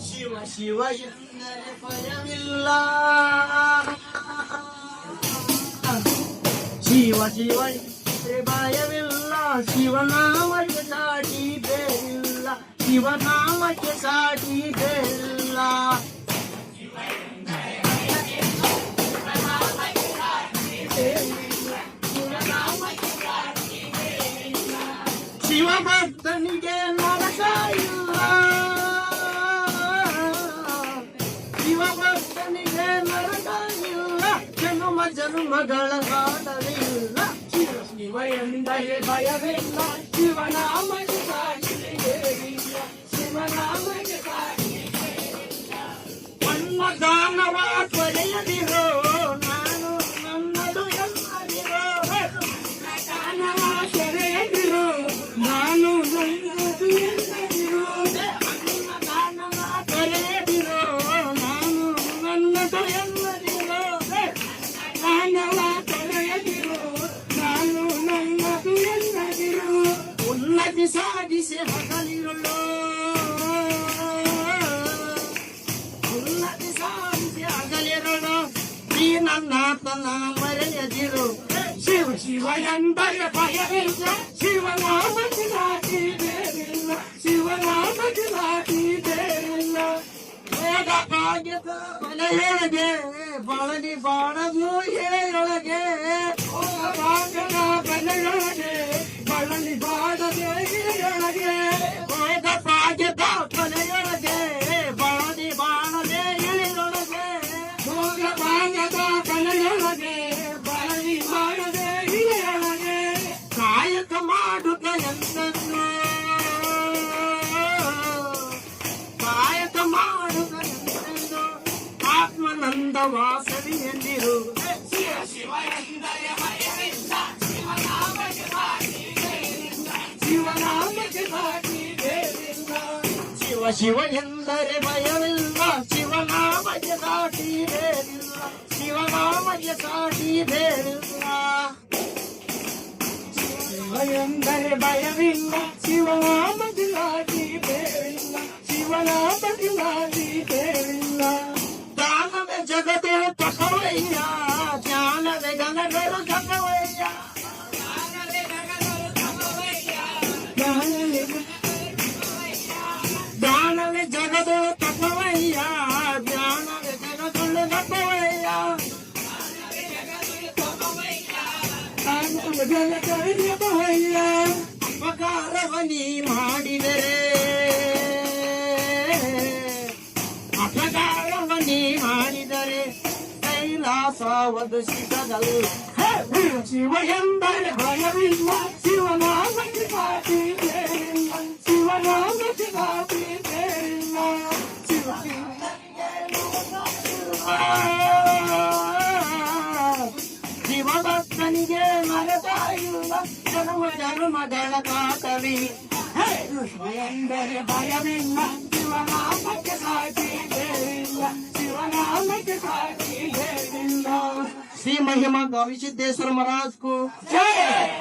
ಶಿವ ಶಿವ ಎಂದರೆ ಭಯವಿಲ್ಲ. ಶಿವ ಶಿವ ಎಂದರೆ ಭಯವಿಲ್ಲ. ಶಿವನಾಮಕ್ಕೆ ಸಾಟಿ ಬೇರಿಲ್ಲ. ಶಿವನಾಮಕ್ಕೆ ಸಾಟಿ ಬೇರಿಲ್ಲ. ಶಿವಭಕ್ತನಿಗೆ ನರಕ ಇಲ್ಲ. ಶಿವಭಕ್ತನಿಗೆ ನರಕ ಇಲ್ಲ. ಜನ್ಮ ಜನ್ಮಗಳ ಕಾಟವಿಲ್ಲ. ಶಿವ ಶಿವ ಎಂದರೆ ಭಯವಿಲ್ಲ. ಶಿವನಾಮಕ್ಕೆ ಸಾಟಿ ಬೇರಿಲ್ಲ. ಶಿವನಾಮಕ್ಕೆ ಸಾಟಿ ಬೇರಿಲ್ಲ. ಅನ್ನದಾನವ ಪಡೆಯದಿರೋ ನಾನು ನನ್ನದು ಎಲ್ಲದಿರೋ. ಅನ್ನದಾನವ ಸೆರೆಯದಿರೋ ನಾನು ನನ್ನದು ಎಲ್ಲದಿರೋ. ಅನ್ನದಾನವ ಪಡೆಯದಿರೋ ನಾನು ನನ್ನದು ಎಲ್ಲದಿರೋ. ಅನ್ನದಾನವ ಪಡೆಯದಿರೋ ನಾನು ನನ್ನದು ಎಲ್ಲದಿರೋ. ಉನ್ನತಿ ಸಾಧಿಸಿ ಹಗಲಿರಲು. ಉನ್ನತಿ ಸಾಧಿಸಿ ಹಗಲಿರಲು. ನೀ ನನ್ನ ತನ್ನ ಮರೆಯದಿರು. ಶಿವ ಶಿವ ಎಂದರೆ ಭಯವಿಲ್ಲ. ಶಿವನಾಮಕ್ಕೆ ಸಾಟಿ ಬೇರಿಲ್ಲ. ಶಿವನಾಮಕ್ಕೆ ಸಾಟಿ ಬೇರಿಲ್ಲ. ವೇದ ಕಾವ್ಯದ ಮನೆಯೊಳಗೆ ಬಳಲಿ ಬಾಳದು ಹೇಳೊಳಗೆ. ಭಾಗ್ಯದ ಮನೆಯೊಳಗೆ ಬಳಲಿ ಬಾಳದೆ ಹೇಳೊಳಗೆ. ವೇದ ಭಾಗ್ಯದ ಮನೆಯೊಳಗೆ ಬಳಲಿ ಬಾಳದೆ ಹೇಳಿರೊಳಗೆ. ಭೋಗ ಭಾಗ್ಯದ ಮನೆಯೊಳಗೆ ಬಳಲಿ ಬಾಳದೆ ಹಿರಿಯೊಳಗೆ. ಕಾಯಕ ಮಾಡುತ್ತ ಎಂದನ್ನು. ಕಾಯಕ ಮಾಡುತ್ತ ಎಂದೆಂದು ಆತ್ಮನಂದ ವಾಸವಿ ಎಂದಿರು. ಶಿವ ಶಿವ ಎಂದರೆ ಭಯವಿಲ್ಲ. ಶಿವನಾಮಕ್ಕೆ ಸಾಟಿ ಬೇರಿಲ್ಲ. ಶಿವನಾಮಕ್ಕೆ ಸಾಟಿ ಬೇರಿಲ್ಲ. ಶಿವ ಶಿವ ಎಂದರೆ ಭಯವಿಲ್ಲ. ಶಿವನಾಮಕ್ಕೆ ಸಾಟಿ ಬೇರಿಲ್ಲ. ಶಿವನಾಮಕ್ಕೆ ಸಾಟಿ ಬೇರಿಲ್ಲ. ಶಿವ ಎಂದರೆ ಭಯವಿಲ್ಲ. ಶಿವನಾಮಕ್ಕೆ ಸಾಟಿ ಬೇರಿಲ್ಲ. ಶಿವನಾಮಕ್ಕೆ ಸಾಟಿ ಬೇರಿಲ್ಲ. ಜ್ಞಾನವೇ ಜಗತ್ತೇ ತಕವಯ್ಯ. ಜ್ಞಾನವೇ ಗಣಗಳು ತಕವಯ್ಯ. ಜ್ಞಾನವೇ ಜಗದು ತಕವಯ್ಯ. ಜ್ಞಾನವೇ ಜಗದುಳ್ಳು ತಕವಯ್ಯ. ಅಪಕಾರವ ನೀ ಮಾಡಿದರೆ. ಅಪಕಾರವ ನೀ ಮಾಡಿದರೆ ಕೈಲಾಸವದು ಸಿಗದಲ್ಲ. ಶಿವ ಎಂದರೆ ಭಯವಿಲ್ಲ. ಶಿವನಾಮಕ್ಕೆ ಸಾಟಿ ಬೇರಿಲ್ಲ. ಶಿವನಾಮಕ್ಕೆ ಸಾಟಿ ಬೇರಿಲ್ಲ. ಶಿವಭಕ್ತನಿಗೆ ಮರೆತ ಇಲ್ಲ. ಜನ್ಮ ಜನ್ಮಗಳ ಕಾಟವಿ. ಶಿವ ಎಂದರೆ ಭಯವಿಲ್ಲ. ಶಿವನಾಮಕ್ಕೆ ಸಾಟಿ ಬೇರಿಲ್ಲ. ಶಿವನಾಮಕ್ಕೆ ಸಾಟಿ ಬೇರಿಲ್ಲ. ಶ್ರೀ महिमा गावी सिद्धेश्वर महाराज को जय।